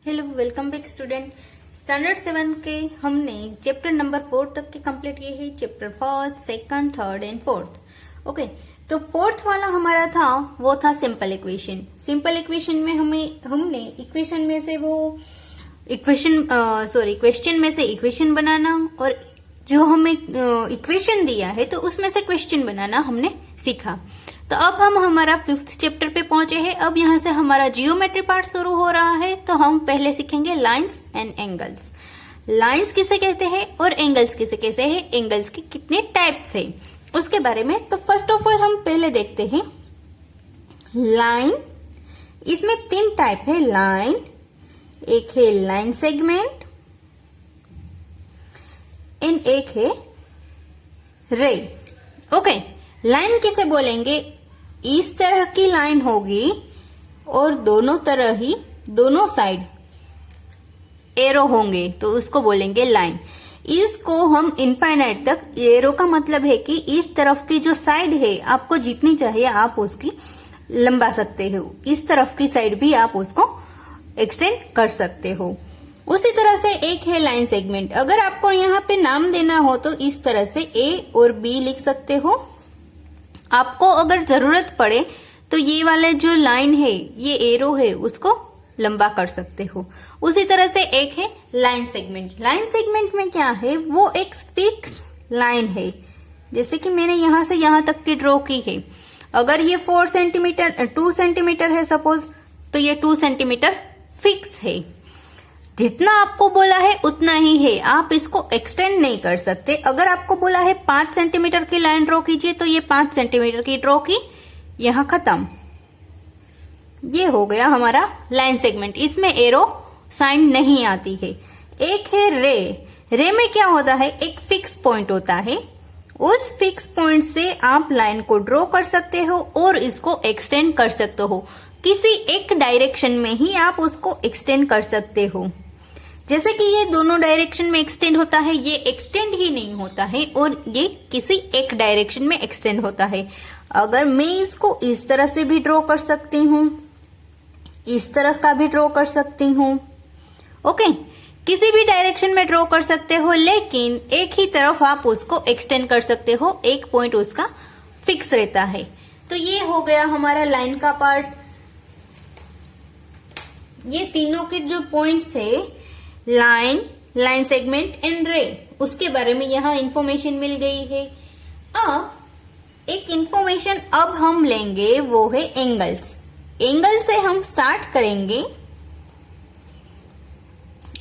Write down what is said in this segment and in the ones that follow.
Hello, welcome back student. Standard 7 के हमने chapter number 4 तक के कंप्लीट किए हैं। Chapter first, second, third and fourth. Okay, तो फोर्थ वाला हमारा था वो था सिंपल इक्वेशन। सिंपल इक्वेशन में हमने इक्वेशन में से वो क्वेश्चन में से इक्वेशन बनाना और जो हमें इक्वेशन दिया है तो उसमें से क्वेश्चन बनाना हमने सीखा। तो अब हम हमारा 5th चैप्टर पे पहुंचे हैं। अब यहाँ से हमारा जियोमेट्री पार्ट शुरू हो रहा है। तो हम पहले सीखेंगे लाइंस एंड एंगल्स। लाइंस किसे कहते हैं और एंगल्स किसे कहते हैं, एंगल्स के कितने टाइप्स है उसके बारे में। तो फर्स्ट ऑफ ऑल हम पहले देखते हैं लाइन। इसमें 3 टाइप है लाइन। एक है लाइन सेगमेंट एंड एक है रे। ओके, लाइन किसे बोलेंगे, इस तरह की लाइन होगी और दोनों साइड एरो होंगे तो उसको बोलेंगे लाइन। इसको हम इनफाइनाइट तक, एरो का मतलब है कि इस तरफ की जो साइड है आपको जितनी चाहिए आप उसकी लंबा सकते हो, इस तरफ की साइड भी आप उसको एक्सटेंड कर सकते हो। उसी तरह से एक है लाइन सेगमेंट। अगर आपको यहाँ पे नाम देना हो तो इस तरह से ए और बी लिख सकते हो। आपको अगर जरूरत पड़े तो ये वाले जो लाइन है, ये एरो है, उसको लंबा कर सकते हो। उसी तरह से एक है लाइन सेगमेंट। लाइन सेगमेंट में क्या है, वो एक फिक्स लाइन है। जैसे कि मैंने यहां से यहां तक की ड्रॉ की है। अगर ये 2 सेंटीमीटर है सपोज, तो ये 2 सेंटीमीटर फिक्स है। जितना आपको बोला है उतना ही है, आप इसको एक्सटेंड नहीं कर सकते। अगर आपको बोला है 5 सेंटीमीटर की लाइन ड्रॉ कीजिए तो ये 5 सेंटीमीटर की ड्रॉ की, यहां खत्म। ये हो गया हमारा लाइन सेगमेंट। इसमें एरो साइन नहीं आती है। एक है रे। रे में क्या होता है, एक फिक्स पॉइंट होता है। उस फिक्स पॉइंट से आप लाइन को ड्रॉ कर सकते हो और इसको एक्सटेंड कर सकते हो। किसी एक डायरेक्शन में ही आप उसको एक्सटेंड कर सकते हो। जैसे कि ये दोनों डायरेक्शन में एक्सटेंड होता है, ये एक्सटेंड ही नहीं होता है और ये किसी एक डायरेक्शन में एक्सटेंड होता है। अगर मैं इसको इस तरह से भी ड्रॉ कर सकती हूँ, इस तरह का भी ड्रॉ कर सकती हूँ। ओके, किसी भी डायरेक्शन में ड्रॉ कर सकते हो, लेकिन एक ही तरफ आप उसको एक्सटेंड कर सकते हो। एक पॉइंट उसका फिक्स रहता है। तो ये हो गया हमारा लाइन का पार्ट। ये तीनों के जो पॉइंट्स है, लाइन, लाइन सेगमेंट एंड रे, उसके बारे में यहाँ इंफॉर्मेशन मिल गई है। अब एक इंफॉर्मेशन अब हम लेंगे, वो है एंगल्स। एंगल से हम स्टार्ट करेंगे।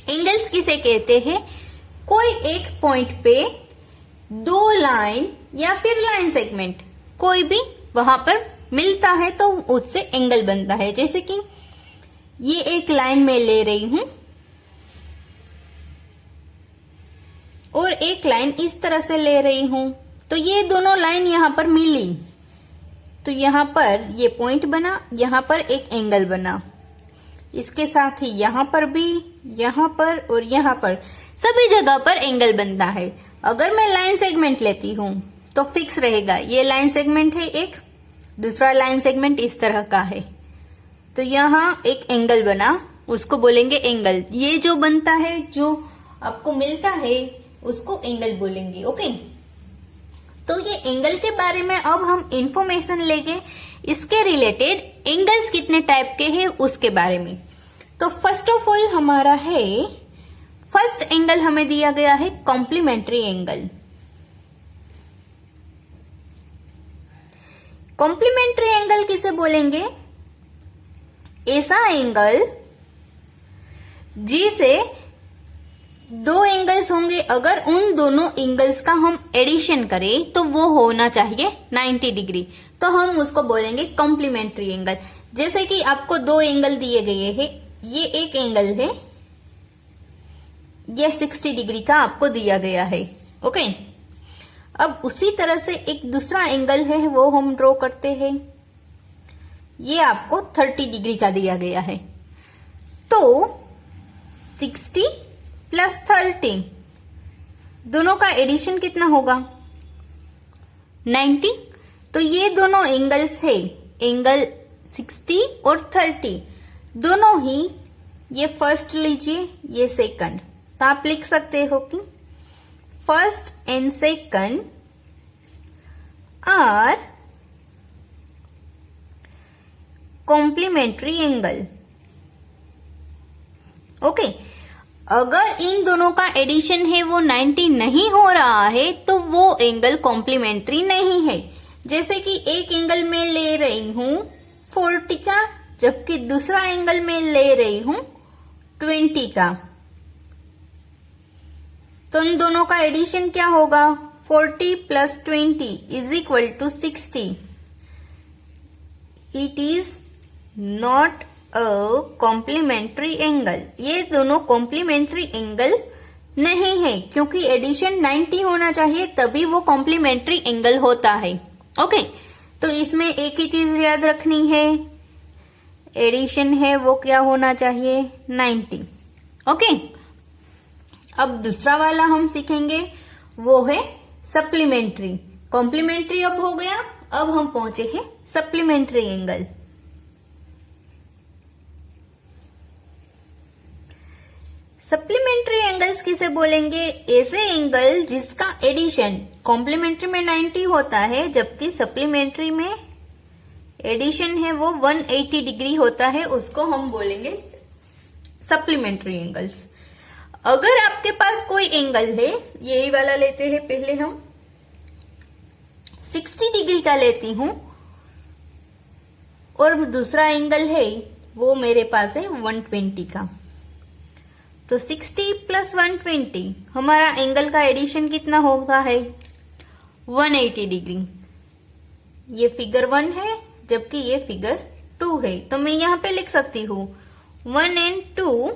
एंगल्स किसे कहते हैं, कोई एक पॉइंट पे 2 लाइन या फिर लाइन सेगमेंट कोई भी वहां पर मिलता है तो उससे एंगल बनता है। जैसे कि ये एक लाइन में ले रही हूं और एक लाइन इस तरह से ले रही हूं, तो ये दोनों लाइन यहां पर मिली तो यहां पर ये पॉइंट बना, यहां पर एक एंगल बना। इसके साथ ही यहां पर भी, यहां पर और यहां पर सभी जगह पर एंगल बनता है। अगर मैं लाइन सेगमेंट लेती हूं तो फिक्स रहेगा। ये लाइन सेगमेंट है एक, दूसरा लाइन सेगमेंट इस तरह का है, तो यहां एक एंगल बना, उसको बोलेंगे एंगल। ये जो बनता है, जो आपको मिलता है, उसको एंगल बोलेंगे। ओके, तो ये एंगल के बारे में अब हम इंफॉर्मेशन लेंगे। इसके रिलेटेड एंगल्स कितने टाइप के हैं उसके बारे में। तो फर्स्ट ऑफ ऑल हमारा है, फर्स्ट एंगल हमें दिया गया है कॉम्प्लीमेंट्री एंगल। कॉम्प्लीमेंट्री एंगल किसे बोलेंगे, ऐसा एंगल जिसे 2 एंगल्स होंगे, अगर उन दोनों एंगल्स का हम एडिशन करें तो वो होना चाहिए 90 डिग्री, तो हम उसको बोलेंगे कॉम्प्लीमेंट्री एंगल। जैसे कि आपको 2 एंगल दिए गए हैं, ये एक एंगल है, ये 60 डिग्री का आपको दिया गया है। ओके, अब उसी तरह से एक दूसरा एंगल है, वो हम ड्रॉ करते हैं। ये आपको 30 डिग्री का दिया गया है। तो 60 प्लस 30, दोनों का एडिशन कितना होगा, 90। तो ये दोनों एंगल्स है, एंगल 60 और 30 दोनों ही ये फर्स्ट लीजिए, ये सेकंड। तो आप लिख सकते हो कि first and second are complementary angle. Okay, अगर इन दोनों का एडिशन है वो 90 नहीं हो रहा है तो वो एंगल कॉम्प्लीमेंट्री नहीं है। जैसे कि एक एंगल में ले रही हूं 40 का, जबकि दूसरा एंगल में ले रही हूं 20 का, तो इन दोनों का एडिशन क्या होगा? 40 plus 20 is equal to 60। It is not a complementary angle. ये दोनों कॉम्प्लीमेंट्री एंगल नहीं है, क्योंकि एडिशन 90 होना चाहिए तभी वो कॉम्प्लीमेंट्री एंगल होता है। ओके, तो इसमें एक ही चीज याद रखनी है, एडिशन है वो क्या होना चाहिए? 90। ओके, अब दूसरा वाला हम सीखेंगे, वो है सप्लीमेंट्री। कॉम्प्लीमेंट्री अब हो गया, अब हम पहुंचे हैं सप्लीमेंट्री एंगल। सप्लीमेंट्री एंगल्स किसे बोलेंगे? ऐसे एंगल जिसका एडिशन कॉम्प्लीमेंट्री में 90 होता है, जबकि सप्लीमेंट्री में एडिशन है वो 180 डिग्री होता है, उसको हम बोलेंगे सप्लीमेंट्री एंगल्स। अगर आपके पास कोई एंगल है, यही वाला लेते हैं पहले हम, 60 डिग्री का लेती हूं, और दूसरा एंगल है वो मेरे पास है 120 का, तो 60 प्लस 120 हमारा एंगल का एडिशन कितना होगा है? 180 डिग्री। ये फिगर 1 है, जबकि ये फिगर 2 है, तो मैं यहां पे लिख सकती हूं 1 and 2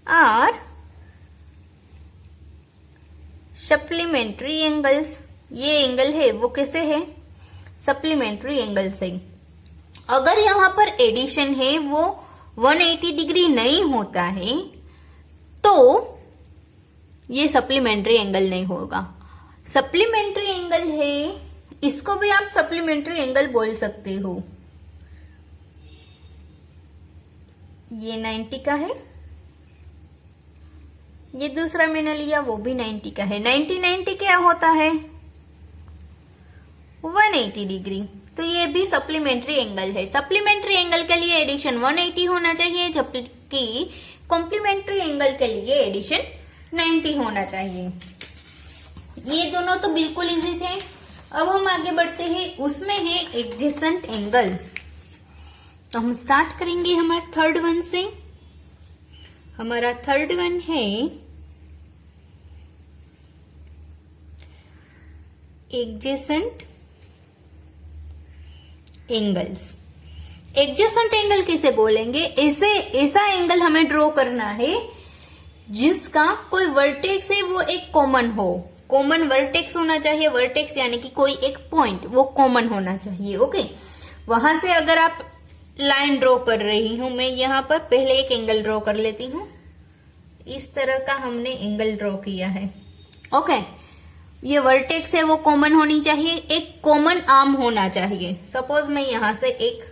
आर सप्लीमेंट्री एंगल्स। ये एंगल है वो कैसे है? सप्लीमेंट्री एंगल से। अगर यहां पर एडिशन है वो 180 डिग्री नहीं होता है तो ये सप्लीमेंट्री एंगल नहीं होगा। सप्लीमेंट्री एंगल है, इसको भी आप सप्लीमेंट्री एंगल बोल सकते हो। ये 90 का है, ये दूसरा मैंने लिया वो भी 90 का है। 90 क्या होता है? 180 डिग्री। तो ये भी सप्लीमेंट्री एंगल है। सप्लीमेंट्री एंगल के लिए एडिशन 180 होना चाहिए, जबकि कॉम्प्लीमेंट्री एंगल के लिए एडिशन 90 होना चाहिए। ये दोनों तो बिल्कुल इजी थे। अब हम आगे बढ़ते हैं, उसमें है एडजेसेंट एंगल। तो हम स्टार्ट करेंगे हमारे थर्ड वन से। हमारा थर्ड वन है एडजेसेंट एंगल्स। एडजेसेंट एंगल किसे बोलेंगे? ऐसा एंगल हमें ड्रॉ करना है जिसका कोई वर्टेक्स है वो एक कॉमन हो। कॉमन वर्टेक्स होना चाहिए। वर्टेक्स यानी कि कोई एक पॉइंट वो कॉमन होना चाहिए। ओके, वहां से अगर आप लाइन ड्रॉ कर रही हूं, मैं यहां पर पहले एक एंगल ड्रॉ कर लेती हूं। इस तरह का हमने एंगल ड्रॉ किया है। ओके, ये वर्टेक्स है वो कॉमन होनी चाहिए, एक कॉमन आर्म होना चाहिए। सपोज मैं यहां से एक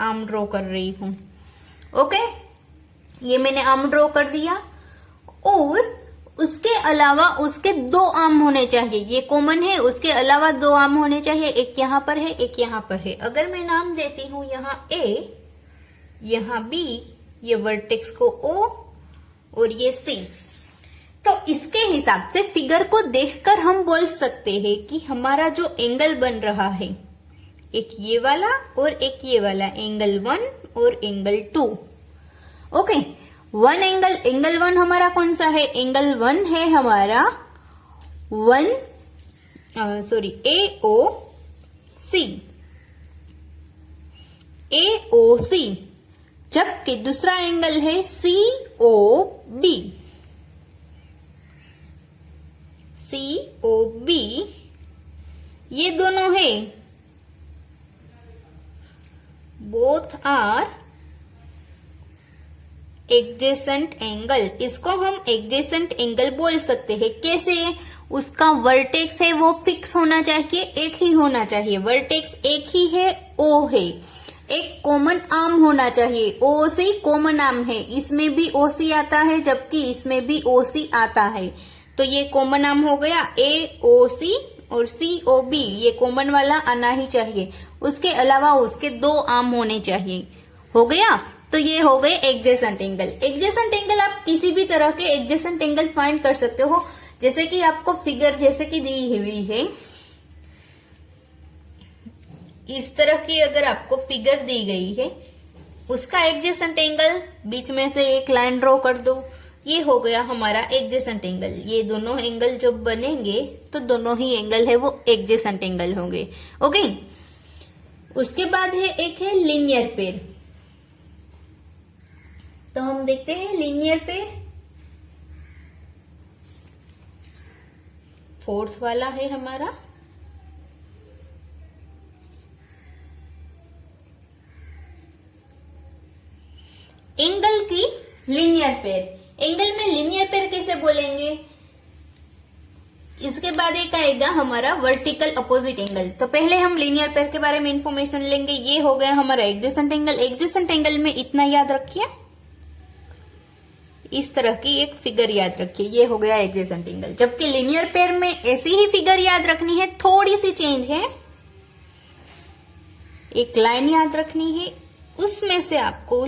आर्म ड्रॉ कर रही हूं। ओके, ये मैंने आर्म ड्रॉ कर दिया, और उसके अलावा उसके दो आर्म होने चाहिए। ये कॉमन है, उसके अलावा दो आर्म होने चाहिए, एक यहां पर है, एक यहां पर है। अगर मैं नाम देती हूं यहां ए, यहां बी, ये वर्टेक्स को ओ और ये सी, तो इसके हिसाब से फिगर को देखकर हम बोल सकते हैं कि हमारा जो एंगल बन रहा है, एक ये वाला और एक ये वाला, एंगल 1 और एंगल 2। ओके, एंगल 1 हमारा कौन सा है? एंगल 1 है हमारा AOC, जबकि दूसरा एंगल है COB। ये दोनों है, बोथ आर एडजेसेंट एंगल। इसको हम एडजेसेंट एंगल बोल सकते हैं। कैसे? उसका वर्टेक्स है वो फिक्स होना चाहिए, एक ही होना चाहिए। वर्टेक्स एक ही है, O है, एक कॉमन आर्म होना चाहिए। ओसी कॉमन आर्म है, इसमें भी ओसी आता है जबकि इसमें भी ओसी आता है, तो ये कॉमन आर्म हो गया। ए ओ सी और सी ओ बी ये कॉमन वाला आना ही चाहिए। उसके अलावा उसके दो आर्म होने चाहिए। हो गया, तो ये हो गए एडजेसेंट एंगल। एडजेसेंट एंगल आप किसी भी तरह के एडजेसेंट एंगल फाइंड कर सकते हो, जैसे कि आपको फिगर जैसे कि दी हुई है, इस तरह की अगर आपको फिगर दी गई है, उसका एडजेसेंट एंगल बीच में से एक लाइन ड्रॉ कर दो, ये हो गया हमारा एडजेसेंट एंगल। ये दोनों एंगल जब बनेंगे तो दोनों ही एंगल है वो एडजेसेंट एंगल होंगे। ओके, उसके बाद है एक है लीनियर पेयर। तो हम देखते हैं लीनियर पेयर, फोर्थ वाला है हमारा। एंगल की लीनियर पेयर। एंगल में लीनियर पेयर कैसे बोलेंगे? इसके बाद एक आएगा हमारा वर्टिकल अपोजिट एंगल। तो पहले हम लीनियर पेयर के बारे में इंफॉर्मेशन लेंगे। ये हो गया हमारा एडजेसेंट एंगल। एडजेसेंट एंगल में इतना याद रखिए, इस तरह की एक फिगर याद रखिए, ये हो गया एडजेसेंट एंगल। जबकि लीनियर पेयर में ऐसी ही फिगर याद रखनी है, थोड़ी सी चेंज है, एक लाइन याद रखनी है, उसमें से आपको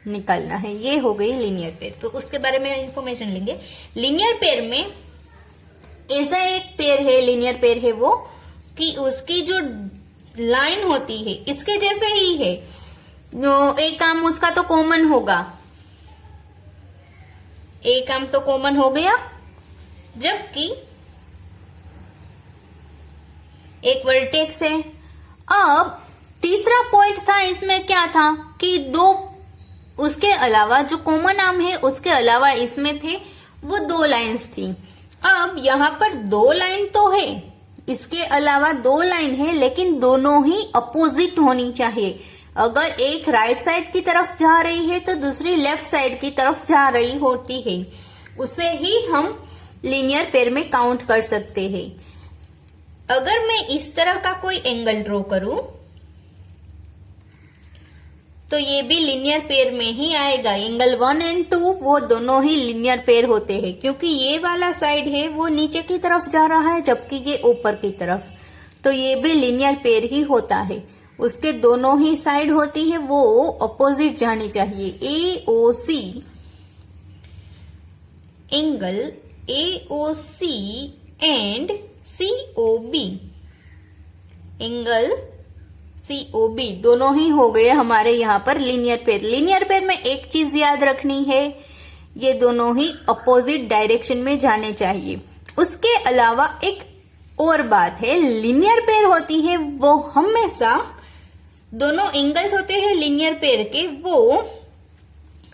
निकालना है। ये हो गई लीनियर पेयर। तो उसके बारे में इंफॉर्मेशन लेंगे। लीनियर पेयर में ऐसा एक पेयर है, लीनियर पेयर है वो, कि उसकी जो लाइन होती है इसके जैसे ही है। एक काम उसका तो कॉमन होगा, एक काम तो कॉमन हो गया, जबकि एक वर्टेक्स है। अब तीसरा पॉइंट था इसमें, क्या था कि दो, उसके अलावा जो कॉमन आर्म है उसके अलावा इसमें थे वो दो लाइंस थी। अब यहाँ पर दो लाइन तो है, इसके अलावा दो लाइन है, लेकिन दोनों ही अपोजिट होनी चाहिए। अगर एक राइट साइड की तरफ जा रही है तो दूसरी लेफ्ट साइड की तरफ जा रही होती है, उसे ही हम लीनियर पेयर में काउंट कर सकते हैं। अगर मैं इस तरह का कोई एंगल ड्रॉ करूं तो ये भी लीनियर पेयर में ही आएगा। एंगल 1 और 2 वो दोनों ही लीनियर पेयर होते हैं, क्योंकि ये वाला साइड है वो नीचे की तरफ जा रहा है जबकि ये ऊपर की तरफ, तो ये भी लीनियर पेयर ही होता है। उसके दोनों ही साइड होती है वो अपोजिट जानी चाहिए। AOC angle AOC and COB angle COB दोनों ही हो गए हमारे यहाँ पर लीनियर पेयर। लीनियर पेयर में एक चीज याद रखनी है, ये दोनों ही अपोजिट डायरेक्शन में जाने चाहिए। उसके अलावा एक और बात है, लीनियर पेयर होती है वो हमेशा, दोनों एंगल्स होते हैं लीनियर पेयर के वो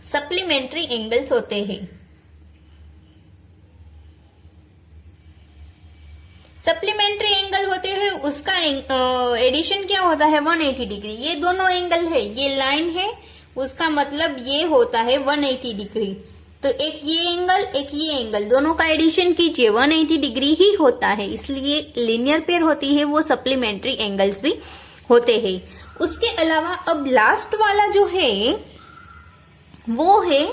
सप्लीमेंट्री एंगल्स होते हैं। सप्लीमेंट्री एंगल होते हैं, उसका एडिशन क्या होता है 180 डिग्री। ये दोनों एंगल है, ये लाइन है, उसका मतलब ये होता है 180 डिग्री। तो एक ये एंगल एक ये एंगल, दोनों का एडिशन कीजिए 180 डिग्री ही होता है, इसलिए लीनियर पेयर होती है वो सप्लीमेंट्री एंगल्स भी होते हैं। उसके अलावा अब लास्ट वाला जो है वो है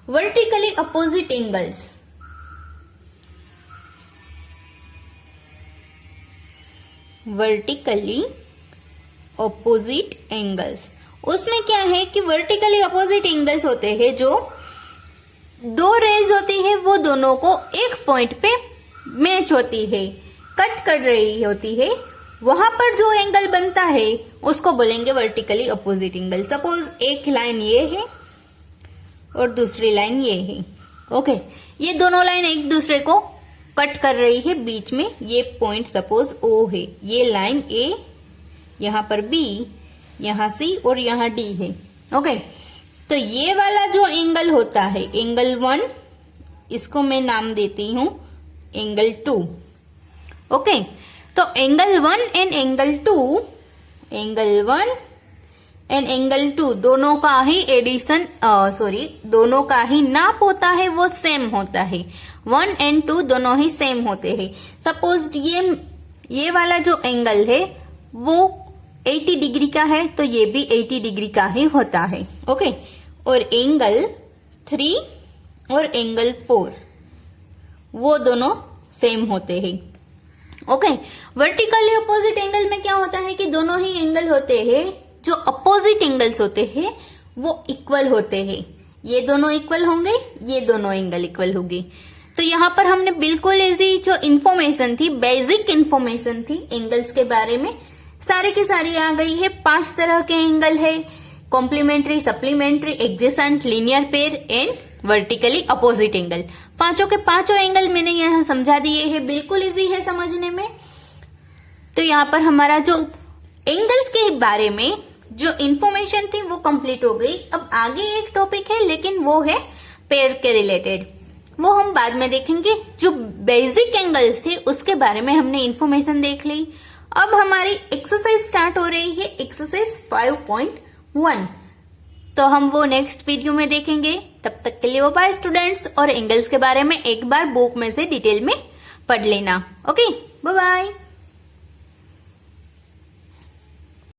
vertically opposite angles. Vertically opposite angles, उसमें क्या है कि वर्टिकली अपोजिट एंगल्स होते हैं जो दो रेज होती है वो दोनों को एक पॉइंट पे मैच होती है, कट कर रही होती है, वहां पर जो एंगल बनता है उसको बोलेंगे वर्टिकली अपोजिट एंगल। सपोज एक लाइन ये है और दूसरी लाइन ये है, ओके, ये दोनों लाइन एक दूसरे को कट कर रही है, बीच में ये पॉइंट सपोज O है, ये लाइन A, यहाँ पर B, यहाँ C और यहाँ D है, ओके। तो ये वाला जो एंगल होता है एंगल 1, इसको मैं नाम देती हूँ एंगल 2, ओके। तो angle 1 and angle 2, angle 1 and angle 2 दोनों का ही एडिशन दोनों का ही नाप होता है वो सेम होता है। 1 एंड 2 दोनों ही सेम होते हैं। सपोज ये वाला जो एंगल है वो 80 डिग्री का है तो ये भी 80 डिग्री का ही होता है। ओके, और एंगल 3 और एंगल 4 वो दोनों सेम होते हैं। ओके, वर्टिकली अपोजिट एंगल में क्या होता है कि दोनों ही एंगल होते हैं, जो अपोजिट एंगल्स होते हैं वो इक्वल होते हैं। ये दोनों इक्वल होंगे, ये दोनों एंगल इक्वल होंगे। तो यहाँ पर हमने बिल्कुल इजी जो इन्फॉर्मेशन थी, बेसिक इन्फॉर्मेशन थी एंगल्स के बारे में, सारी की सारी आ गई है। 5 तरह के एंगल है, complementary, supplementary, adjacent, linear pair and vertically opposite angle. पांचों के पांचों एंगल मैंने यहाँ समझा दिए हैं, बिल्कुल इजी है समझने में। तो यहाँ पर हमारा जो एंगल्स के बारे में जो इन्फॉर्मेशन थी वो कंप्लीट हो गई। अब आगे एक टॉपिक है, लेकिन वो है पेयर के रिलेटेड, वो हम बाद में देखेंगे। जो बेसिक एंगल्स थे उसके बारे में हमने इन्फॉर्मेशन देख ली। अब हमारी एक्सरसाइज स्टार्ट हो रही है, एक्सरसाइज 5.1, तो हम वो नेक्स्ट वीडियो में देखेंगे। तब तक के लिए बाय स्टूडेंट्स, और एंगल्स के बारे में एक बार बुक में से डिटेल में पढ़ लेना। Okay, bye bye.